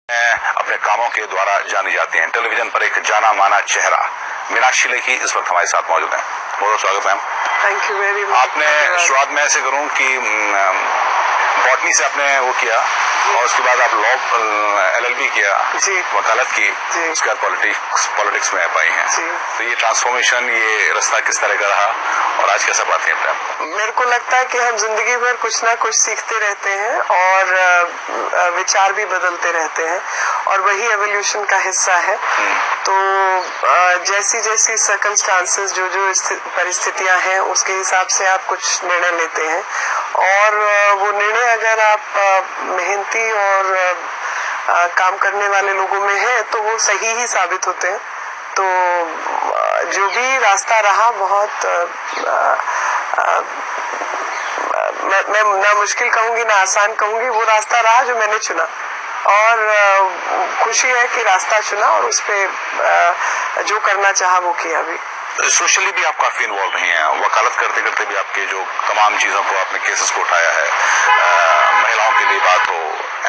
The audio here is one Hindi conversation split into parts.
अपने कामों के द्वारा जानी जाती हैं। टेलीविजन पर एक जाना माना चेहरा मीनाक्षी लेखी इस वक्त हमारे साथ मौजूद हैं। बहुत स्वागत ma'am. Thank you very much. आपने शुरुआत में ऐसे करूं कि बॉटनी से आपने वो किया और उसके बाद आप लॉ LLB किया, वकालत की, उसके बाद पॉलिटिक्स में आप आई हैं। तो ये ट्रांसफॉर्मेशन, ये रास्ता किस तरह का रहा और आज कैसा पाते हैं अपने? मेरे को लगता है कि हम जिंदगी भर कुछ ना कुछ सीखते रहते हैं और विचार भी बदलते रहते हैं और वही एवोल्यूशन का हिस्सा है। तो जैसी जैसी सर्कमस्टांसेस, जो जो परिस्थितियां हैं, उसके हिसाब से आप कुछ निर्णय लेते हैं और वो निर्णय अगर आप मेहनती और काम करने वाले लोगों में है तो वो सही ही साबित होते हैं। तो जो भी रास्ता रहा, बहुत मैं ना मुश्किल कहूंगी ना आसान कहूंगी, वो रास्ता रहा जो मैंने चुना और खुशी है कि रास्ता चुना और उस पे जो करना चाहा वो किया भी। सोशली भी आप काफी इन्वॉल्व रही हैं, वकालत करते करते भी आपके जो तमाम चीजों को, आपने केसेस को उठाया है, महिलाओं के लिए बात हो,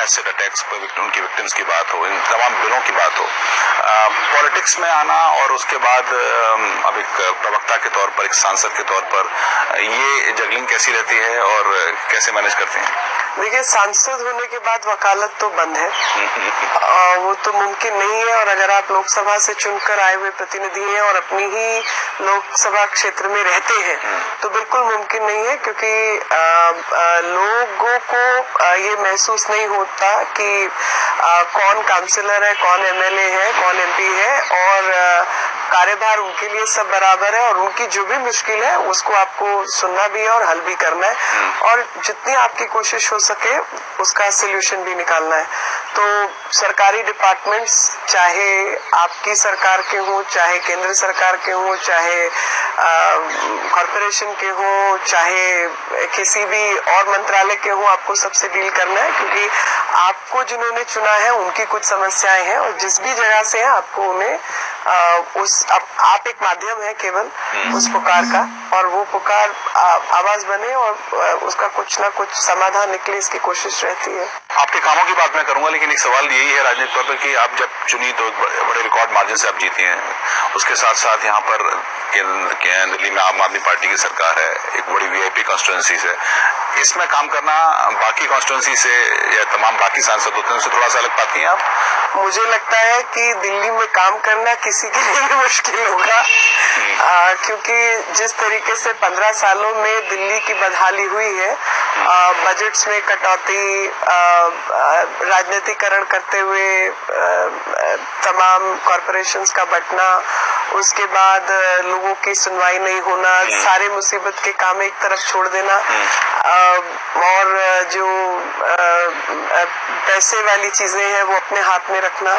एसिड अटैक्स पर उनकी विक्टिम्स की बात हो, इन तमाम बिलों की बात हो, पॉलिटिक्स में आना और उसके बाद अब एक प्रवक्ता के तौर पर, एक सांसद के तौर पर, ये जगलिंग कैसी रहती है और कैसे मैनेज करते हैं? देखिए, सांसद होने के बाद वकालत तो बंद है, वो तो मुमकिन नहीं है। और अगर आप लोकसभा से चुनकर आए हुए प्रतिनिधि हैं और अपनी ही लोकसभा क्षेत्र में रहते हैं तो बिल्कुल मुमकिन नहीं है, क्योंकि लोगों को ये महसूस नहीं होता कि कौन काउंसिलर है, कौन MLA है, कौन MP है और कार्यभार उनके लिए सब बराबर है और उनकी जो भी मुश्किल है उसको आपको सुनना भी है और हल भी करना है और जितनी आपकी कोशिश हो सके उसका सोल्यूशन भी निकालना है। तो सरकारी डिपार्टमेंट्स, चाहे आपकी सरकार के हो, चाहे केंद्र सरकार के हो, चाहे कॉर्पोरेशन के हो, चाहे किसी भी और मंत्रालय के हो, आपको सबसे डील करना है, क्योंकि आपको जिन्होंने चुना है उनकी कुछ समस्याएं हैं और जिस भी जगह से है आपको उन्हें आप एक माध्यम है केवल उस पुकार का, और वो पुकार आवाज बने और उसका कुछ ना कुछ समाधान निकले, इसकी कोशिश रहती है। आपके कामों की बात मैं करूंगा, लेकिन एक सवाल यही है राजनीतिक तौर पर कि आप जब चुनी तो बड़े रिकॉर्ड मार्जिन से आप जीती हैं, उसके साथ साथ यहाँ पर दिल्ली में आम आदमी पार्टी की सरकार है, एक बड़ी VIP कॉन्स्टिट्यूंसी से, इसमें काम करना बाकी कॉन्स्टिट्यूंसी से या तमाम बाकी सांसद होते हैं उनसे थोड़ा सा अलग पाती हैं आप? मुझे लगता है कि दिल्ली में काम करना किसी के लिए भी मुश्किल होगा, क्योंकि जिस तरीके से 15 सालों में दिल्ली की बदहाली हुई है, बजट्स में कटौती, राजनीतिकरण करते हुए तमाम कॉरपोरेशंस का बंटना, उसके बाद लोगों की सुनवाई नहीं होना, सारे मुसीबत के काम एक तरफ छोड़ देना और जो पैसे वाली चीजें हैं वो अपने हाथ में रखना।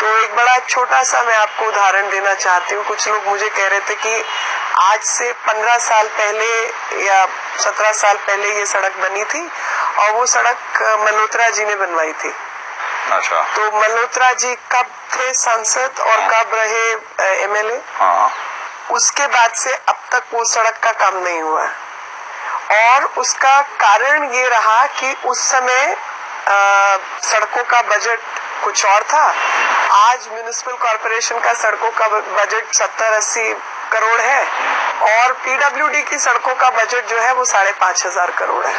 तो एक बड़ा छोटा सा मैं आपको उदाहरण देना चाहती हूँ। कुछ लोग मुझे कह रहे थे कि आज से 15 साल पहले या 17 साल पहले ये सड़क बनी थी और वो सड़क मल्होत्रा जी ने बनवाई थी। अच्छा। तो मल्होत्रा जी कब थे सांसद और कब रहे MLA? उसके बाद से अब तक वो सड़क का काम नहीं हुआ और उसका कारण ये रहा कि उस समय सड़कों का बजट कुछ और था। आज म्युनिसिपल कॉर्पोरेशन का सड़कों का बजट 70-80 करोड़ है और PWD की सड़कों का बजट जो है वो 5,500 करोड़ है।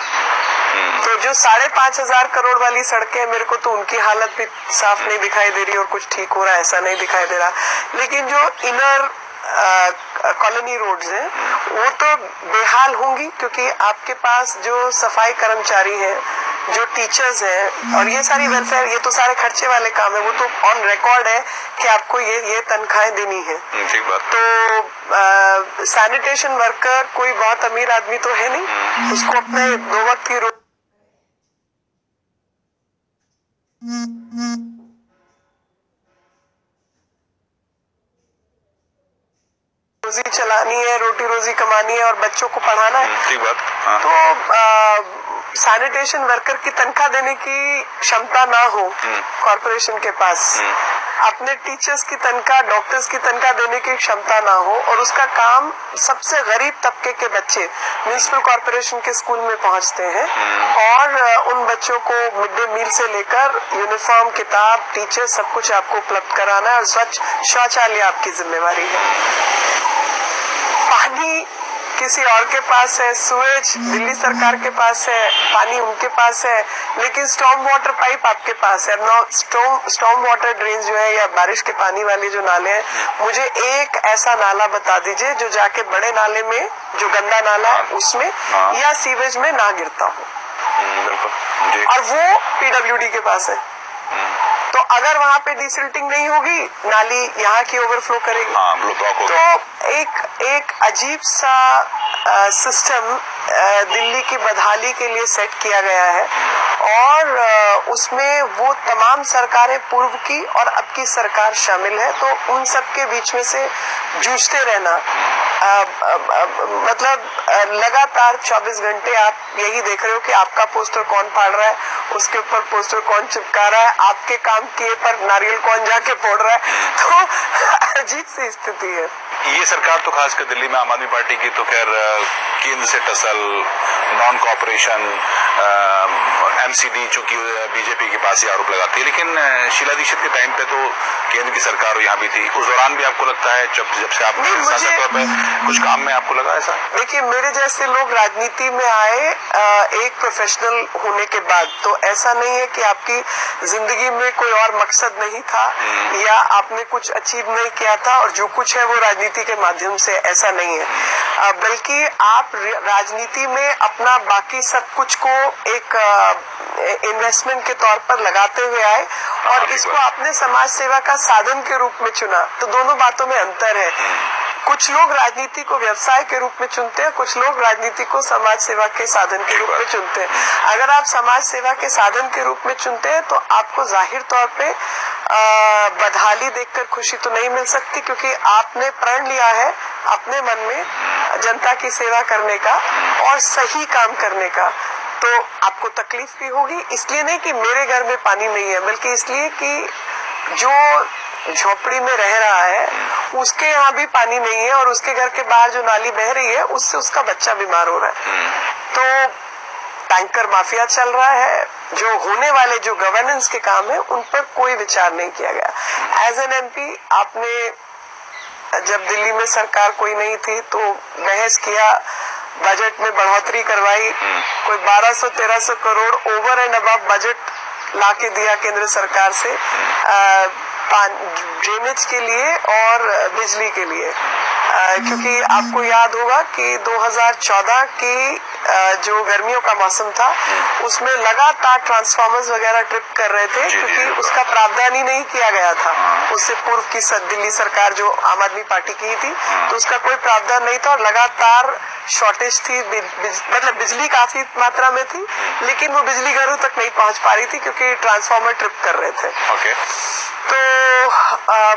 तो जो 5,500 करोड़ वाली सड़कें, मेरे को तो उनकी हालत भी साफ नहीं दिखाई दे रही और कुछ ठीक हो रहा है ऐसा नहीं दिखाई दे रहा। लेकिन जो इनर कॉलोनी रोड्स हैं वो तो बेहाल होंगी, क्योंकि आपके पास जो सफाई कर्मचारी हैं, जो टीचर्स हैं और ये सारी वेलफेयर, ये तो सारे खर्चे वाले काम है, वो तो ऑन रिकॉर्ड है कि आपको ये तनख्वाहें देनी है। ठीक बात। तो सैनिटेशन वर्कर कोई बहुत अमीर आदमी तो है नहीं, उसको अपने 2 वक्त की रोजी चलानी है, रोटी रोजी कमानी है और बच्चों को पढ़ाना है। ठीक बात। हाँ। तो सैनिटेशन वर्कर की तनख्वाह देने की क्षमता ना हो कॉर्पोरेशन के पास अपने टीचर्स की तनख्वाह, डॉक्टर्स की तनख्वाह देने की क्षमता ना हो और उसका काम सबसे गरीब तबके के बच्चे म्युनिसिपल कॉर्पोरेशन के स्कूल में पहुंचते हैं और उन बच्चों को मिड डे मील से लेकर यूनिफॉर्म, किताब, टीचर सब कुछ आपको उपलब्ध कराना है और स्वच्छ शौचालय आपकी जिम्मेवारी है। पानी किसी और के पास है, सुएज दिल्ली सरकार के पास है, पानी उनके पास है, लेकिन स्टॉर्म वाटर पाइप आपके पास है। स्टॉर्म वाटर ड्रेन जो है या बारिश के पानी वाले जो नाले हैं, मुझे एक ऐसा नाला बता दीजिए जो जाके बड़े नाले में, जो गंदा नाला है उसमें या सीवेज में ना गिरता हो, और वो पीडब्ल्यूडी के पास है। तो अगर वहाँ पे डिसिल्टिंग नहीं होगी, नाली यहाँ की ओवरफ्लो करेगी। तो एक अजीब सा सिस्टम दिल्ली की बदहाली के लिए सेट किया गया है और उसमें वो तमाम सरकारें पूर्व की और अब की सरकार शामिल है। तो उन सब के बीच में से जूझते रहना, मतलब लगातार 24 घंटे आप यही देख रहे हो कि आपका पोस्टर कौन फाड़ रहा है, उसके ऊपर पोस्टर कौन चिपका रहा है, आपके काम किए पर नारियल कौन जाके फोड़ रहा है। तो अजीब सी स्थिति है। ये सरकार तो खासकर दिल्ली में आम आदमी पार्टी की तो खैर केंद्र से टसल, नॉन कॉपरेशन, एमसीडी चूंकि बीजेपी के पास ही आरोप लगाती है, लेकिन शीला दीक्षित के टाइम पे तो केंद्र की सरकार यहाँ भी थी। उस दौरान भी आपको लगता है जब से आप तौर पे कुछ काम में आपको लगा ऐसा? देखिए, मेरे जैसे लोग राजनीति में आए एक प्रोफेशनल होने के बाद, तो ऐसा नहीं है कि आपकी जिंदगी में कोई और मकसद नहीं था या आपने कुछ अचीव नहीं किया था और जो कुछ है वो राजनीति के माध्यम से, ऐसा नहीं है। बल्कि आप राजनीति में अपना बाकी सब कुछ को एक इन्वेस्टमेंट के तौर पर लगाते हुए आए और इसको आपने समाज सेवा का साधन के रूप में चुना। तो दोनों बातों में अंतर है। कुछ लोग राजनीति को व्यवसाय के रूप में चुनते हैं, कुछ लोग राजनीति को समाज सेवा के साधन के रूप में चुनते हैं। अगर आप समाज सेवा के साधन के रूप में चुनते हैं तो आपको जाहिर तौर पे बदहाली देखकर खुशी तो नहीं मिल सकती, क्योंकि आपने प्रण लिया है अपने मन में जनता की सेवा करने का और सही काम करने का। तो आपको तकलीफ भी होगी, इसलिए नहीं कि मेरे घर में पानी नहीं है, बल्कि इसलिए कि जो झोपड़ी में रह रहा है उसके यहाँ भी पानी नहीं है और उसके घर के बाहर जो नाली बह रही है उससे उसका बच्चा बीमार हो रहा है। तो टैंकर माफिया चल रहा है। जो होने वाले जो गवर्नेंस के काम है उन पर कोई विचार नहीं किया गया। एज एन एमपी आपने जब दिल्ली में सरकार कोई नहीं थी तो बहस किया, बजट में बढ़ोतरी करवाई, कोई 1200-1300 crore over and above budget लाके दिया केंद्र सरकार से ड्रेनेज के लिए और बिजली के लिए। क्योंकि आपको याद होगा कि 2014 की जो गर्मियों का मौसम था उसमें लगातार ट्रांसफार्मर्स वगैरह ट्रिप कर रहे थे, क्योंकि उसका प्रावधान ही नहीं किया गया था। उससे पूर्व की दिल्ली सरकार जो आम आदमी पार्टी की थी तो उसका कोई प्रावधान नहीं था और लगातार शॉर्टेज थी। मतलब बिजली काफी मात्रा में थी लेकिन वो बिजली घरों तक नहीं पहुंच पा रही थी क्योंकि ट्रांसफार्मर ट्रिप कर रहे थे। तो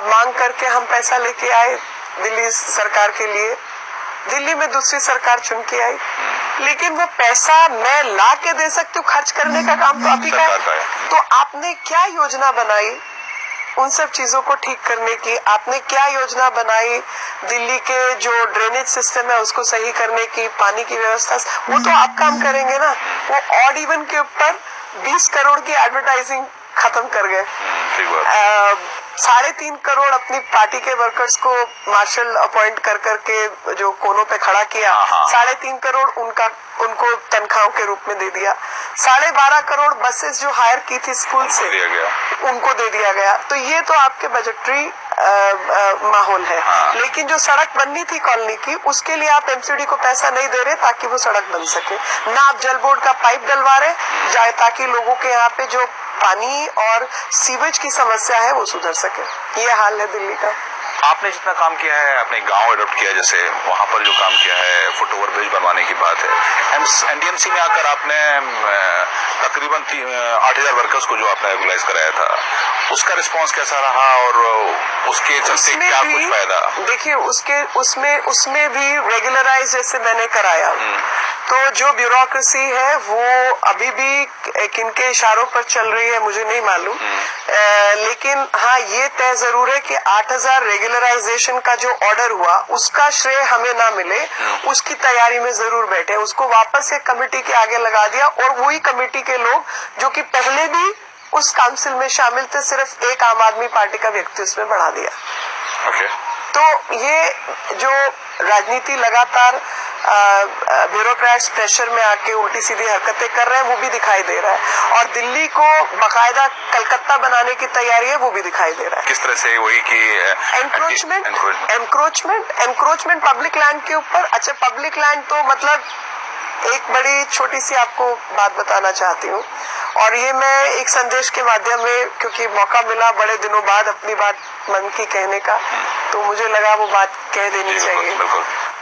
मांग करके हम पैसा लेके आए दिल्ली सरकार के लिए। दिल्ली में दूसरी सरकार चुन के आई, लेकिन वो पैसा मैं ला के दे सकती हूँ, खर्च करने का काम तो आप ही का है। तो आपने क्या योजना बनाई उन सब चीजों को ठीक करने की? आपने क्या योजना बनाई दिल्ली के जो ड्रेनेज सिस्टम है उसको सही करने की, पानी की व्यवस्था? वो तो आप काम करेंगे ना। वो ऑड इवन के ऊपर 20 करोड़ की एडवर्टाइजिंग खत्म कर गए। 3.5 करोड़ अपनी पार्टी के वर्कर्स को मार्शल अपॉइंट कर करके जो कोनों पे खड़ा किया, 3.5 करोड़ उनको तनख्वाहों के रूप में दे दिया। 12.5 करोड़ बसेस जो हायर की थी स्कूल से उनको दे दिया गया। तो ये तो आपके बजटरी माहौल है। लेकिन जो सड़क बननी थी कॉलोनी की, उसके लिए आप एमसीडी को पैसा नहीं दे रहे ताकि वो सड़क बन सके, ना आप जल बोर्ड का पाइप डलवा रहे ताकि लोगों के यहाँ पे जो पानी और सीवेज की समस्या है वो सुधर सके। ये हाल है दिल्ली का। आपने जितना काम किया है, आपने गांव अडॉप्ट किया, जैसे वहां पर जो काम किया है, फुट ओवर ब्रिज बनवाने की बात है, एनडीएमसी में आकर आपने तकरीबन 8,000 वर्कर्स को जो आपने रेगुलाइज कराया था, उसका रिस्पांस कैसा रहा और उसके चलते क्या कुछ फायदा? देखिए, उसमें भी रेगुलराइज जैसे मैंने कराया, तो जो ब्यूरोक्रेसी है वो अभी भी किनके इशारों पर चल रही है मुझे नहीं मालूम, लेकिन लेकिन हाँ ये तय जरूर है कि 8,000 रेगुलराइजेशन का जो ऑर्डर हुआ उसका श्रेय हमें ना मिले, उसकी तैयारी में जरूर बैठे, उसको वापस एक कमेटी के आगे लगा दिया और वही कमेटी के लोग जो कि पहले भी उस काउंसिल में शामिल थे, सिर्फ एक आम आदमी पार्टी का व्यक्ति उसमें बढ़ा दिया। तो ये जो राजनीति लगातार ब्यूरोक्रेट्स प्रेशर में आके उल्टी सीधी हरकतें कर रहे हैं वो भी दिखाई दे रहा है, और दिल्ली को बाकायदा कलकत्ता बनाने की तैयारी है वो भी दिखाई दे रहा है। किस तरह से? वही कि एनक्रोचमेंट पब्लिक लैंड के ऊपर। अच्छा, पब्लिक लैंड तो मतलब एक बड़ी छोटी सी आपको बात बताना चाहती हूँ, और ये मैं एक संदेश के माध्यम में, क्योंकि मौका मिला बड़े दिनों बाद अपनी बात मन की कहने का, तो मुझे लगा वो बात कह देनी चाहिए।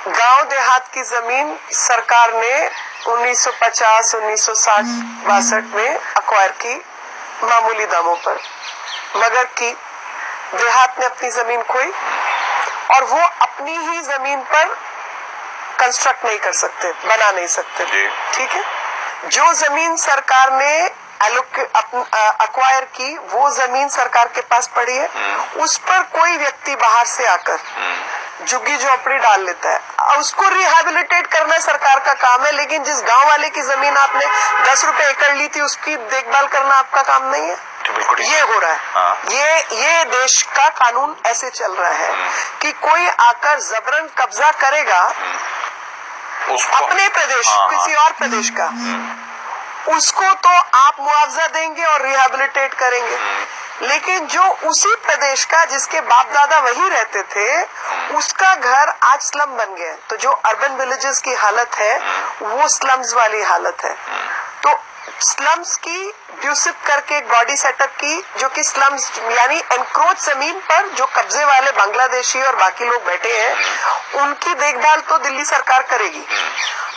गांव देहात की जमीन सरकार ने 1950, 1960, 62 में अक्वायर की मामूली दामों पर, मगर की देहात ने अपनी जमीन खोई और वो अपनी ही जमीन पर कंस्ट्रक्ट नहीं कर सकते, बना नहीं सकते। ठीक है, जो जमीन सरकार ने अक्वायर की वो जमीन सरकार के पास पड़ी है, उस पर कोई व्यक्ति बाहर से आकर झुग्गी झोपड़ी डाल लेता है, उसको रिहेबिलिटेट करना सरकार का काम है, लेकिन जिस गांव वाले की जमीन आपने 10 रुपए एकड़ ली थी उसकी देखभाल करना आपका काम नहीं है। ये हो रहा है, ये देश का कानून ऐसे चल रहा है कि कोई आकर जबरन कब्जा करेगा अपने प्रदेश, किसी और प्रदेश का, उसको तो आप मुआवजा देंगे और रिहेबिलिटेट करेंगे, लेकिन जो उसी प्रदेश का जिसके बाप दादा वही रहते थे उसका घर आज स्लम बन गया, तो जो अर्बन विलेजेस की हालत है वो स्लम्स वाली हालत है। तो स्लम्स की ड्यूसिप करके एक बॉडी सेटअप की, जो कि स्लम्स यानी एनक्रोच जमीन पर जो कब्जे वाले बांग्लादेशी और बाकी लोग बैठे हैं उनकी देखभाल तो दिल्ली सरकार करेगी,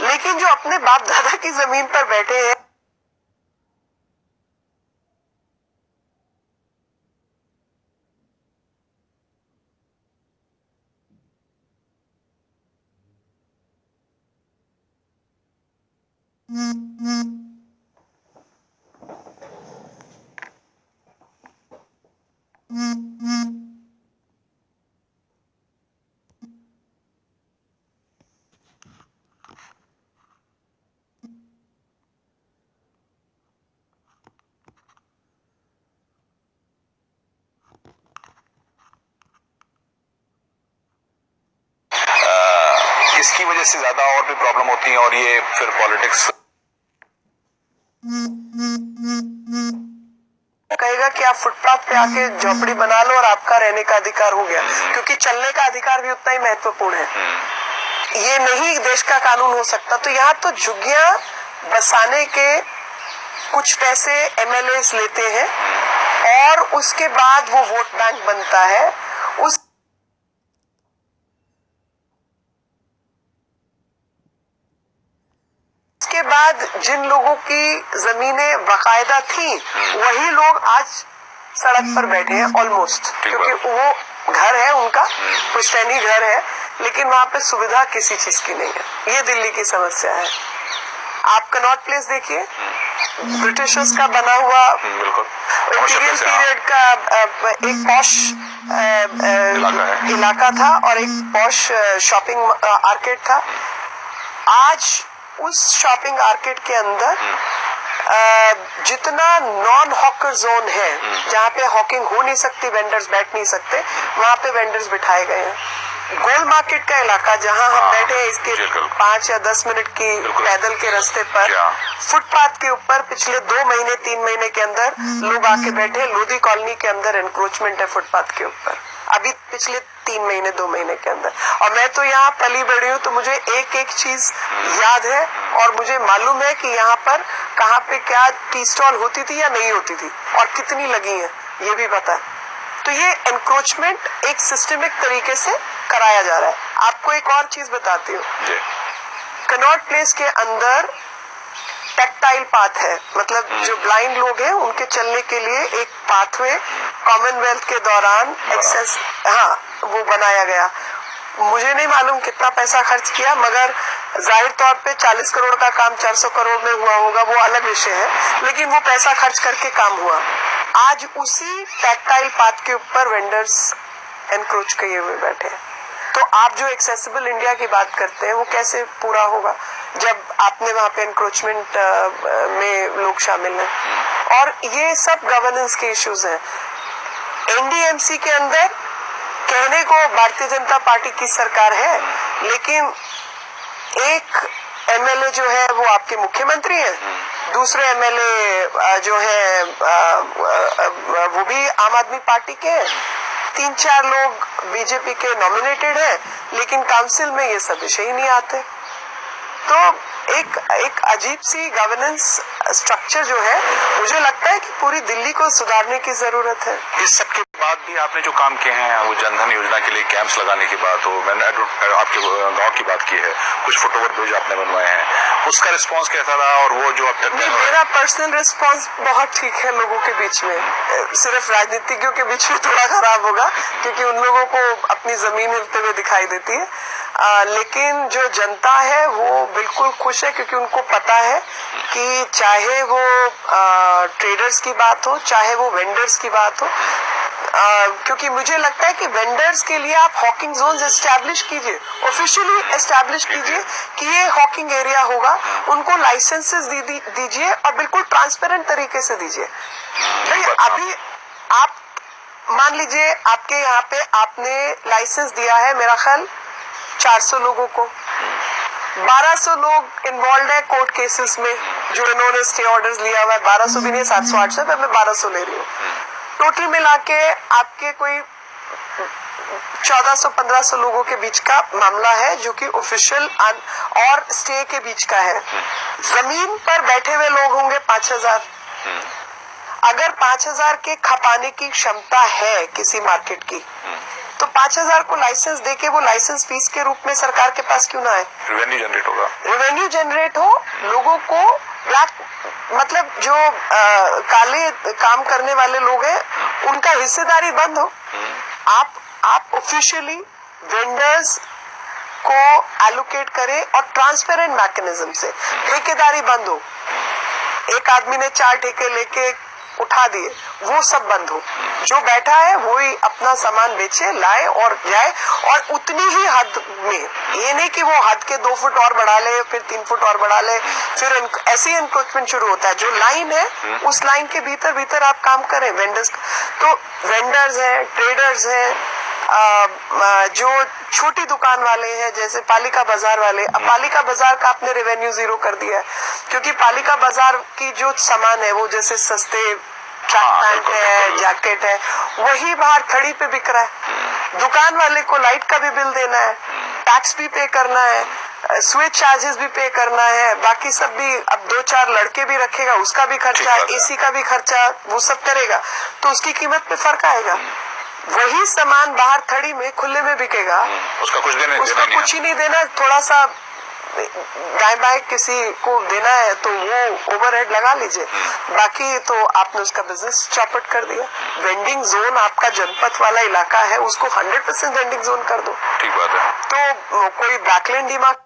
लेकिन जो अपने बाप दादा की जमीन पर बैठे हैं इसकी वजह से ज्यादा और भी प्रॉब्लम होती है, और ये फिर पॉलिटिक्स कहेगा कि आप फुटपाथ पे आके झोपड़ी बना लो और आपका रहने का अधिकार हो गया, क्योंकि चलने का अधिकार भी उतना ही महत्वपूर्ण है। ये नहीं देश का कानून हो सकता। तो यहाँ तो झुग्गियां बसाने के कुछ पैसे एमएलए लेते हैं और उसके बाद वो वोट बैंक बनता है। उसके बाद जिन लोगों की जमीनें बाकायदा थी वही लोग आज सड़क पर बैठे हैं ऑलमोस्ट, क्योंकि वो घर है उनका, पुश्तैनी घर है, लेकिन वहां पे सुविधा किसी चीज की नहीं है। ये दिल्ली की समस्या है। आप कनॉट प्लेस देखिए, ब्रिटिशर्स का बना हुआ इंपीरियल पीरियड का एक पॉश इलाका था और एक पॉश शॉपिंग आर्केड था। आज उस शॉपिंग आर्केड के अंदर जितना नॉन हॉकर जोन है, जहाँ पे हॉकिंग हो नहीं सकती, वेंडर्स बैठ नहीं सकते, वहाँ पे वेंडर्स बिठाए गए हैं। गोल मार्केट का इलाका जहाँ हम बैठे हैं, इसके 5 या 10 मिनट की पैदल के रास्ते पर फुटपाथ के ऊपर पिछले 2 महीने 3 महीने के अंदर लोग आके बैठे। लोधी कॉलोनी के अंदर एनक्रोचमेंट है फुटपाथ के ऊपर, अभी पिछले 3 महीने 2 महीने के अंदर। और मैं तो यहाँ पली बड़ी हूँ, तो मुझे एक एक चीज याद है और मुझे मालूम है कि यहाँ पर कहाँ पे क्या टी स्टॉल होती थी या नहीं होती थी और कितनी लगी है, ये भी पता है। तो ये एनक्रोचमेंट एक सिस्टमिक तरीके से कराया जा रहा है। आपको एक और चीज बताती हूँ, कनॉट प्लेस के अंदर टैक्टाइल पाथ है, मतलब जो ब्लाइंड लोग हैं उनके चलने के लिए एक पाथवे कॉमनवेल्थ के दौरान एक्सेस, वो बनाया गया। मुझे नहीं मालूम कितना पैसा खर्च किया, मगर जाहिर तौर पे 40 करोड़ का काम 400 करोड़ में हुआ होगा, वो अलग विषय है, लेकिन वो पैसा खर्च करके काम हुआ। आज उसी टैक्टाइल पाथ के ऊपर वेंडर्स एनक्रोच किए हुए बैठे हैं। तो आप जो एक्सेसिबल इंडिया की बात करते हैं वो कैसे पूरा होगा जब आपने वहां पे एनक्रोचमेंट में लोग शामिल हैं। और ये सब गवर्नेंस के इश्यूज हैं। एनडीएमसी के अंदर कहने को भारतीय जनता पार्टी की सरकार है, लेकिन एक एमएलए जो है वो आपके मुख्यमंत्री हैं, दूसरे एमएलए जो है वो भी आम आदमी पार्टी के हैं, 3-4 लोग बीजेपी के नॉमिनेटेड हैं, लेकिन काउंसिल में ये सब विषय ही नहीं आते। तो एक अजीब सी गवर्नेंस स्ट्रक्चर जो है, मुझे लगता है कि पूरी दिल्ली को सुधारने की जरूरत है। इस सब के बाद भी आपने जो काम किए हैं, वो जनधन योजना के लिए कैंप्स लगाने की बात हो, मैंने आपके गांव की बात की है, कुछ फुटओवर ब्रिज आपने बनवाए हैं, उसका रिस्पांस कैसा रहा? और वो जो अब तक मेरा पर्सनल रिस्पांस बहुत ठीक है लोगों के बीच में, सिर्फ राजनीतिज्ञों के बीच में थोड़ा खराब होगा क्योंकि उन लोगों को अपनी जमीन हिलते हुए दिखाई देती है। लेकिन जो जनता है वो बिल्कुल खुश है, क्योंकि उनको पता है कि चाहे वो ट्रेडर्स की बात हो, चाहे वो वेंडर्स की बात हो, क्योंकि मुझे लगता है कि वेंडर्स के लिए आप हॉकिंग जोन्स एस्टैब्लिश कीजिए, ऑफिशियली एस्टैब्लिश कीजिए कि ये हॉकिंग एरिया होगा, उनको लाइसेंसेस दीजिए और बिल्कुल ट्रांसपेरेंट तरीके से दीजिए। भाई अभी आप मान लीजिए आपके यहाँ पे आपने लाइसेंस दिया है मेरा ख्याल 400 लोगों को, 1200 लोग इन्वॉल्व है कोर्ट केसेस में जो इन्होंने स्टे ऑर्डर्स लिया हुआ है, 1200 भी नहीं, 700-800, मैं 1200 ले रही हूँ। टोटल मिला के आपके कोई 1400-1500 लोगों के बीच का मामला है जो कि ऑफिशियल और स्टे के बीच का है। जमीन पर बैठे हुए लोग होंगे 5000। अगर 5000 के खपाने की क्षमता है किसी मार्केट की, तो 5000 को लाइसेंस देके वो लाइसेंस फीस के रूप में सरकार के पास क्यों ना है? रेवेन्यू जनरेट होगा, रेवेन्यू जनरेट हो, लोगों को ब्लैक मतलब जो काले काम करने वाले लोग हैं उनका हिस्सेदारी बंद हो। आप ऑफिशियली वेंडर्स को एलोकेट करें और ट्रांसपेरेंट मैकेनिज्म से ठेकेदारी बंद हो। एक आदमी ने 4 ठेके लेके उठा दिए, वो सब बंद हो। जो बैठा है वो ही अपना सामान बेचे, लाए और जाए, और उतनी ही हद में, ये नहीं कि वो हद के 2 फुट और बढ़ा ले, फिर 3 फुट और बढ़ा ले, फिर ऐसे ही एनक्रोचमेंट शुरू होता है। जो लाइन है उस लाइन के भीतर आप काम करें। वेंडर्स तो वेंडर्स हैं, ट्रेडर्स हैं, जो छोटी दुकान वाले हैं जैसे पालिका बाजार वाले, अब पालिका बाजार का आपने रेवेन्यू 0 कर दिया है, क्योंकि पालिका बाजार की जो सामान है वो जैसे सस्ते ट्रैक पैंट है, जैकेट है, वही बाहर खड़ी पे बिक रहा है। दुकान वाले को लाइट का भी बिल देना है, टैक्स भी पे करना है, स्विच चार्जेस भी पे करना है, बाकी सब भी, अब 2-4 लड़के भी रखेगा, उसका भी खर्चा, एसी का भी खर्चा, वो सब करेगा, तो उसकी कीमत पे फर्क आएगा। वही सामान बाहर खड़ी में खुले में बिकेगा, उसका कुछ ही नहीं देना, थोड़ा सा दाएं बाएं किसी को देना है तो वो ओवरहेड लगा लीजिए, बाकी तो आपने उसका बिजनेस चौपट कर दिया। वेंडिंग जोन आपका जनपद वाला इलाका है, उसको 100% वेंडिंग जोन कर दो। ठीक बात है। तो कोई बैकलैंड डिमार्क